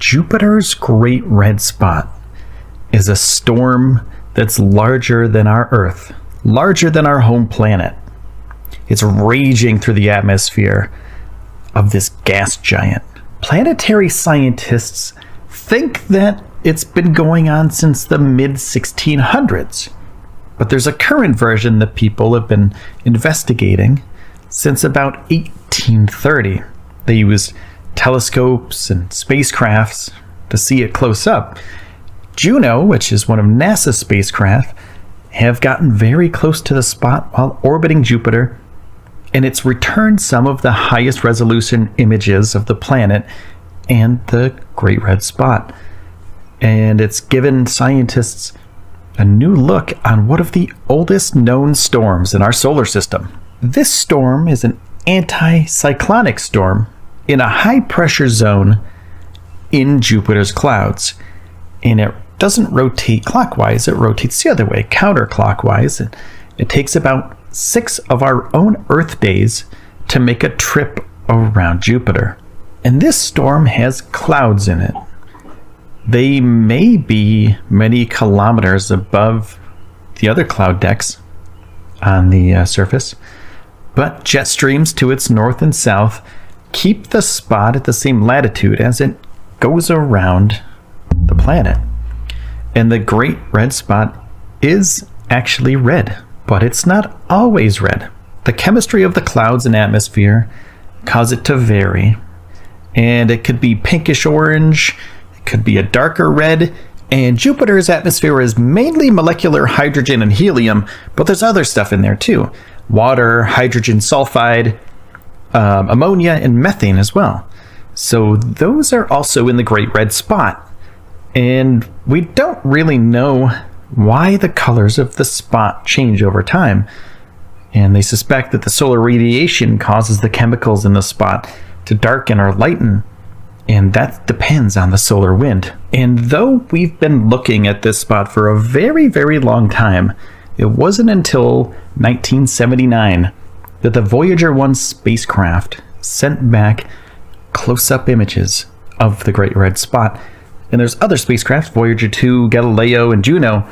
Jupiter's Great Red Spot is a storm that's larger than our Earth, larger than our home planet. It's raging through the atmosphere of this gas giant. Planetary scientists think that it's been going on since the mid-1600s, but there's a current version that people have been investigating since about 1830. They used telescopes and spacecrafts to see it close up. Juno, which is one of NASA's spacecraft, have gotten very close to the spot while orbiting Jupiter, and it's returned some of the highest resolution images of the planet and the Great Red Spot. And it's given scientists a new look on one of the oldest known storms in our solar system. This storm is an anticyclonic storm in a high-pressure zone in Jupiter's clouds. And it doesn't rotate clockwise, it rotates the other way, counterclockwise. And it takes about 6 of our own Earth days to make a trip around Jupiter. And this storm has clouds in it. They may be many kilometers above the other cloud decks on the surface, but jet streams to its north and south keep the spot at the same latitude as it goes around the planet. And the Great Red Spot is actually red, but it's not always red. The chemistry of the clouds and atmosphere cause it to vary, and it could be pinkish orange, it could be a darker red, and Jupiter's atmosphere is mainly molecular hydrogen and helium, but there's other stuff in there too. Water, hydrogen sulfide, ammonia, and methane as well. So those are also in the Great Red Spot. And we don't really know why the colors of the spot change over time. And they suspect that the solar radiation causes the chemicals in the spot to darken or lighten. And that depends on the solar wind. And though we've been looking at this spot for a very, very long time, it wasn't until 1979 that the Voyager 1 spacecraft sent back close-up images of the Great Red Spot. And there's other spacecraft, Voyager 2, Galileo, and Juno,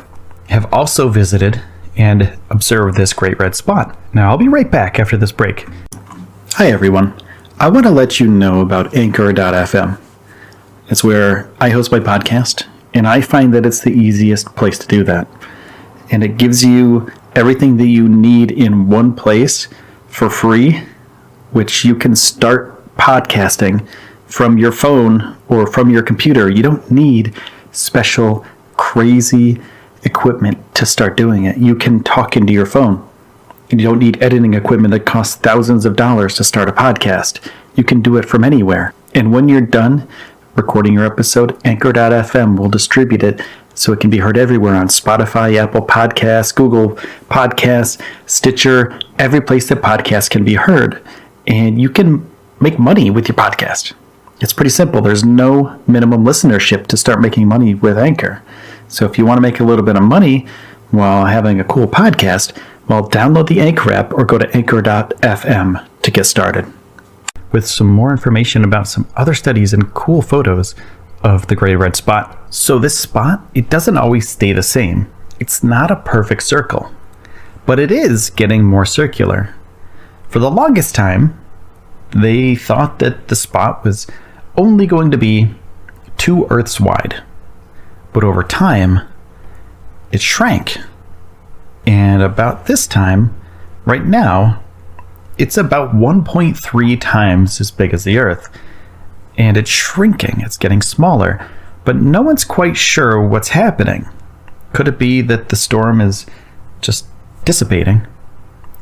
have also visited and observed this Great Red Spot. Now, I'll be right back after this break. Hi, everyone. I want to let you know about Anchor.fm. It's where I host my podcast, and I find that it's the easiest place to do that. And it gives you everything that you need in one place for free, which you can start podcasting from your phone or from your computer. You don't need special, crazy equipment to start doing it. You can talk into your phone. And you don't need editing equipment that costs thousands of dollars to start a podcast. You can do it from anywhere. And when you're done recording your episode, Anchor.fm will distribute it so it can be heard everywhere on Spotify, Apple Podcasts, Google Podcasts, Stitcher, every place that podcasts can be heard. And you can make money with your podcast. It's pretty simple. There's no minimum listenership to start making money with Anchor. So if you want to make a little bit of money while having a cool podcast, well, download the Anchor app or go to Anchor.fm to get started. With some more information about some other studies and cool photos of the Great Red Spot. So this spot, it doesn't always stay the same. It's not a perfect circle, but it is getting more circular. For the longest time, they thought that the spot was only going to be 2 Earths wide. But over time, it shrank. And about this time, right now, it's about 1.3 times as big as the Earth. And it's shrinking, it's getting smaller. But no one's quite sure what's happening. Could it be that the storm is just dissipating?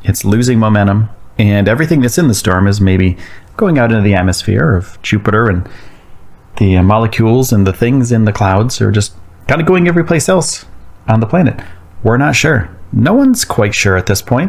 It's losing momentum, and everything that's in the storm is maybe going out into the atmosphere of Jupiter, and the molecules and the things in the clouds are just kind of going every place else on the planet. We're not sure. No one's quite sure at this point.